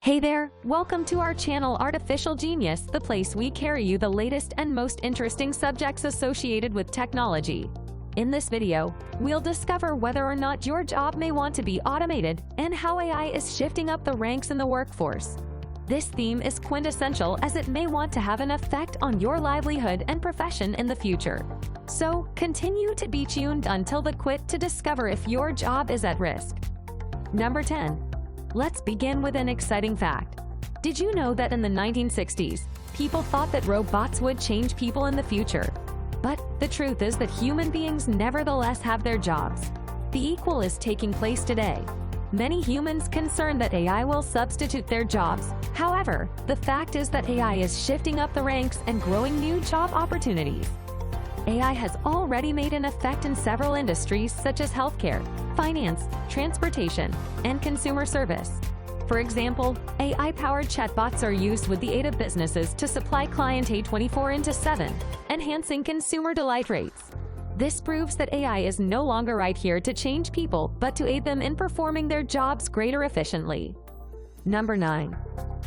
Hey there, welcome to our channel Artificial Genius, the place we carry you the latest and most interesting subjects associated with technology. In this video, we'll discover whether or not your job may want to be automated and how AI is shifting up the ranks in the workforce. This theme is quintessential as it may want to have an effect on your livelihood and profession in the future. So, continue to be tuned until the quit to discover if your job is at risk. Number 10. Let's begin with an exciting fact. Did you know that in the 1960s, people thought that robots would change people in the future? But the truth is that human beings nevertheless have their jobs. The equal is taking place today. Many humans concerned that AI will substitute their jobs. However, the fact is that AI is shifting up the ranks and growing new job opportunities. AI has already made an effect in several industries such as healthcare, finance, transportation, and consumer service. For example, AI-powered chatbots are used with the aid of businesses to supply client aid 24/7, enhancing consumer delight rates. This proves that AI is no longer right here to change people, but to aid them in performing their jobs greater efficiently. Number 9.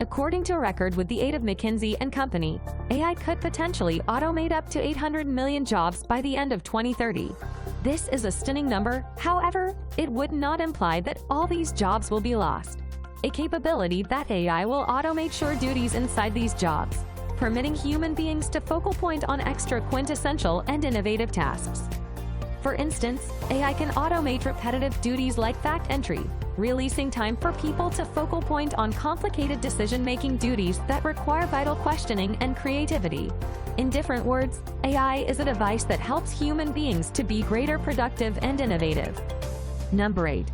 According to a record with the aid of McKinsey & Company, AI could potentially automate up to 800 million jobs by the end of 2030. This is a stunning number, however, it would not imply that all these jobs will be lost. A capability that AI will automate sure duties inside these jobs, permitting human beings to focal point on extra quintessential and innovative tasks. For instance, AI can automate repetitive duties like fact entry, releasing time for people to focal point on complicated decision-making duties that require vital questioning and creativity. In different words, AI is a device that helps human beings to be greater productive and innovative. Number 8.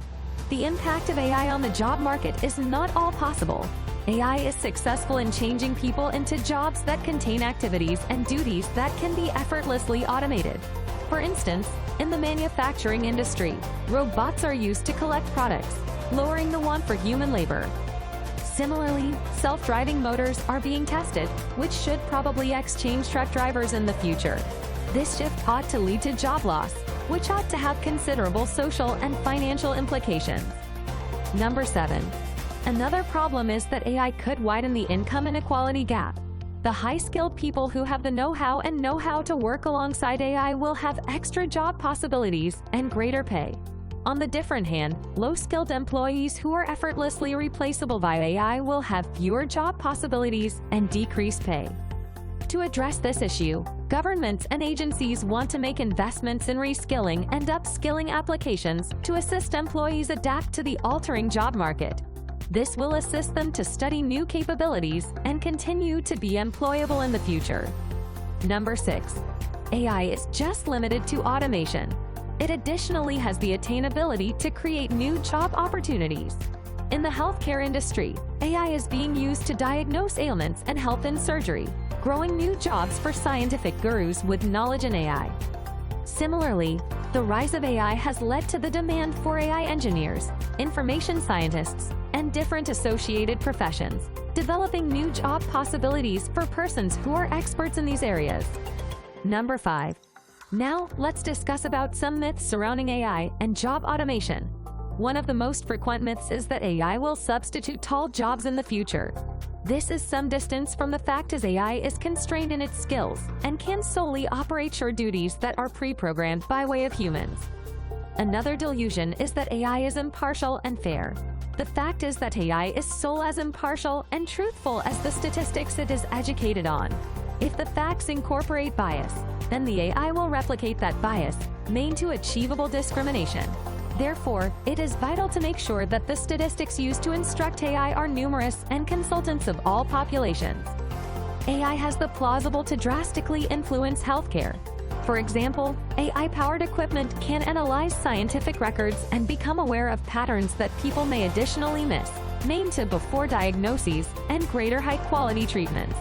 The impact of AI on the job market is not all possible. AI is successful in changing people into jobs that contain activities and duties that can be effortlessly automated. For instance, in the manufacturing industry, robots are used to collect products, lowering the want for human labor. Similarly, self-driving motors are being tested, which should probably exchange truck drivers in the future. This shift ought to lead to job loss, which ought to have considerable social and financial implications. Number 7. Another problem is that AI could widen the income inequality gap. The high-skilled people who have the know-how and know how to work alongside AI will have extra job possibilities and greater pay. On the different hand, low-skilled employees who are effortlessly replaceable by AI will have fewer job possibilities and decreased pay. To address this issue, governments and agencies want to make investments in reskilling and upskilling applications to assist employees adapt to the altering job market. This will assist them to study new capabilities and continue to be employable in the future. Number 6. AI is just limited to automation. It additionally has the attainability to create new job opportunities. In the healthcare industry, AI is being used to diagnose ailments and help in surgery, growing new jobs for scientific gurus with knowledge in AI. Similarly, the rise of AI has led to the demand for AI engineers, information scientists, and different associated professions, developing new job possibilities for persons who are experts in these areas. Number 5. Now, let's discuss about some myths surrounding AI and job automation. One of the most frequent myths is that AI will substitute tall jobs in the future. This is some distance from the fact as AI is constrained in its skills and can solely operate sure duties that are pre-programmed by way of humans. Another delusion is that AI is impartial and fair. The fact is that AI is so as impartial and truthful as the statistics it is educated on. If the facts incorporate bias, then the AI will replicate that bias, main to achievable discrimination. Therefore, it is vital to make sure that the statistics used to instruct AI are numerous and consultants of all populations. AI has the plausible to drastically influence healthcare. For example, AI-powered equipment can analyze scientific records and become aware of patterns that people may additionally miss, main to before diagnoses and greater high-quality treatments.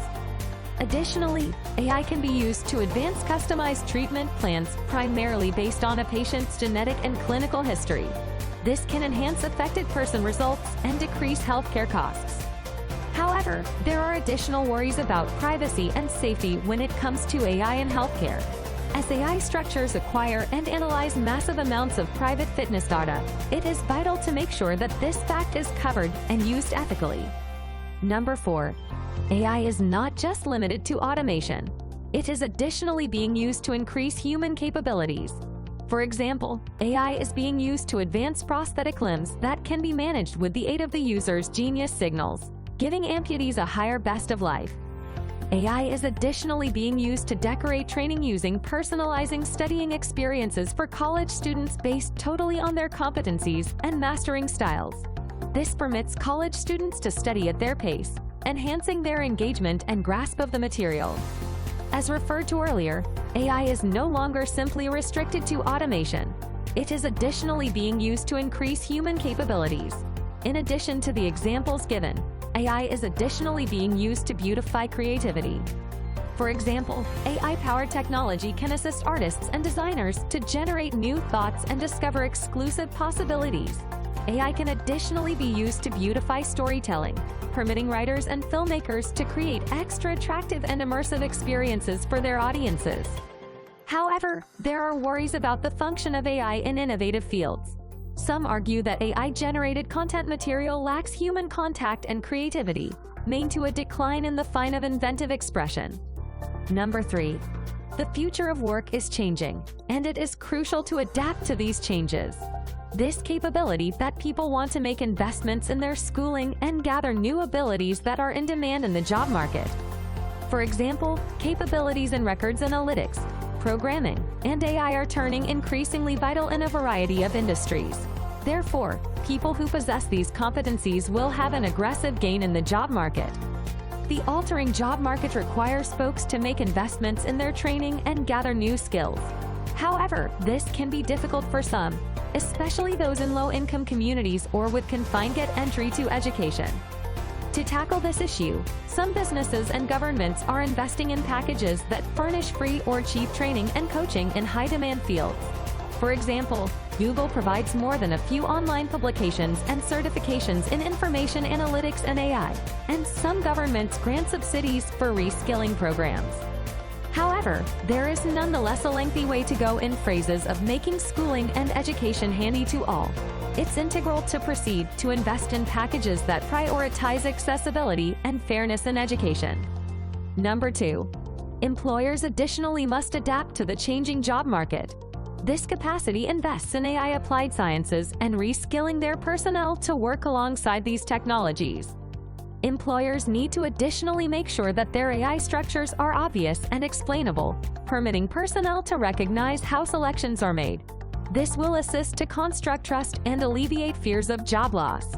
Additionally, AI can be used to advance customized treatment plans primarily based on a patient's genetic and clinical history. This can enhance affected person results and decrease healthcare costs. However, there are additional worries about privacy and safety when it comes to AI in healthcare. As AI structures acquire and analyze massive amounts of private fitness data, it is vital to make sure that this fact is covered and used ethically. Number 4. AI is not just limited to automation. It is additionally being used to increase human capabilities. For example, AI is being used to advance prosthetic limbs that can be managed with the aid of the user's genius signals, giving amputees a higher best of life. AI is additionally being used to decorate training using personalizing studying experiences for college students based totally on their competencies and mastering styles. This permits college students to study at their pace, enhancing their engagement and grasp of the material. As referred to earlier, AI is no longer simply restricted to automation. It is additionally being used to increase human capabilities. In addition to the examples given, AI is additionally being used to beautify creativity. For example, AI-powered technology can assist artists and designers to generate new thoughts and discover exclusive possibilities. AI can additionally be used to beautify storytelling, permitting writers and filmmakers to create extra attractive and immersive experiences for their audiences. However, there are worries about the function of AI in innovative fields. Some argue that AI-generated content material lacks human contact and creativity, leading to a decline in the fine of inventive expression. Number 3. The future of work is changing, and it is crucial to adapt to these changes. This capability that people want to make investments in their schooling and gather new abilities that are in demand in the job market. For example, capabilities in records analytics, programming, and AI are turning increasingly vital in a variety of industries. Therefore, people who possess these competencies will have an aggressive gain in the job market. The altering job market requires folks to make investments in their training and gather new skills. However, this can be difficult for some, especially those in low-income communities or with confined entry to education. To tackle this issue, some businesses and governments are investing in packages that furnish free or cheap training and coaching in high-demand fields. For example, Google provides more than a few online publications and certifications in information analytics and AI, and some governments grant subsidies for reskilling programs. However, there is nonetheless a lengthy way to go in phases of making schooling and education handy to all. It's integral to proceed to invest in packages that prioritize accessibility and fairness in education. Number 2. Employers additionally must adapt to the changing job market. This capacity invests in AI applied sciences and reskilling their personnel to work alongside these technologies. Employers need to additionally make sure that their AI structures are obvious and explainable, permitting personnel to recognize how selections are made. This will assist to construct trust and alleviate fears of job loss.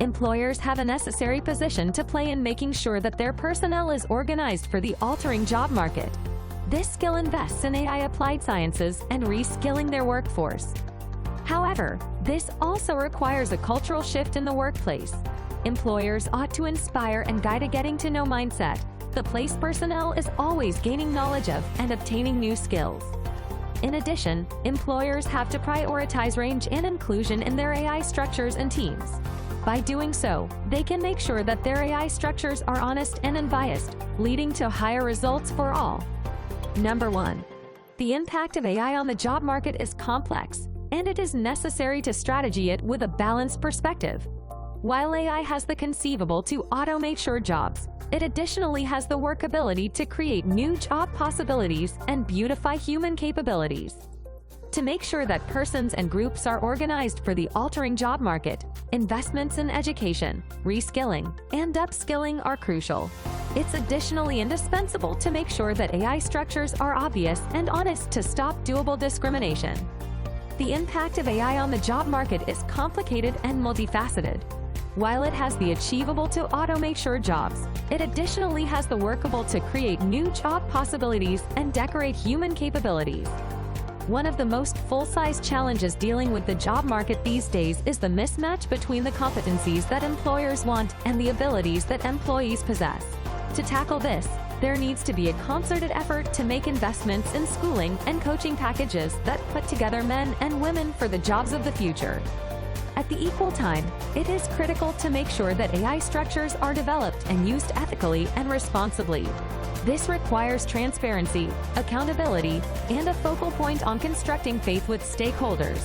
Employers have a necessary position to play in making sure that their personnel is organized for the altering job market. This skill invests in AI applied sciences and reskilling their workforce. However, this also requires a cultural shift in the workplace. Employers ought to inspire and guide a getting-to-know mindset. The place personnel is always gaining knowledge of and obtaining new skills. In addition, employers have to prioritize range and inclusion in their AI structures and teams. By doing so, they can make sure that their AI structures are honest and unbiased, leading to higher results for all. Number 1. The impact of AI on the job market is complex, and it is necessary to strategy it with a balanced perspective. While AI has the conceivable to automate sure jobs, it additionally has the workability to create new job possibilities and beautify human capabilities. To make sure that persons and groups are organized for the altering job market, investments in education, reskilling, and upskilling are crucial. It's additionally indispensable to make sure that AI structures are obvious and honest to stop doable discrimination. The impact of AI on the job market is complicated and multifaceted. While it has the achievable to automate sure jobs, it additionally has the workable to create new job possibilities and decorate human capabilities. One of the most full-size challenges dealing with the job market these days is the mismatch between the competencies that employers want and the abilities that employees possess. To tackle this, there needs to be a concerted effort to make investments in schooling and coaching packages that put together men and women for the jobs of the future. At the equal time, it is critical to make sure that AI structures are developed and used ethically and responsibly. This requires transparency, accountability, and a focal point on constructing faith with stakeholders.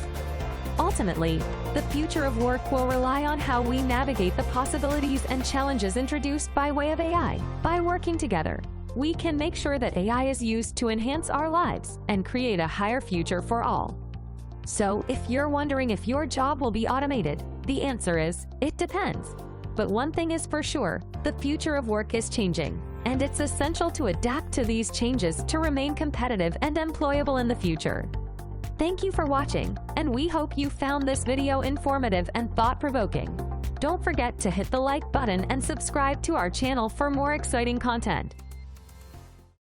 Ultimately, the future of work will rely on how we navigate the possibilities and challenges introduced by way of AI. By working together, we can make sure that AI is used to enhance our lives and create a higher future for all. So, if you're wondering if your job will be automated, the answer is, it depends. But one thing is for sure, the future of work is changing, and it's essential to adapt to these changes to remain competitive and employable in the future. Thank you for watching, and we hope you found this video informative and thought-provoking. Don't forget to hit the like button and subscribe to our channel for more exciting content.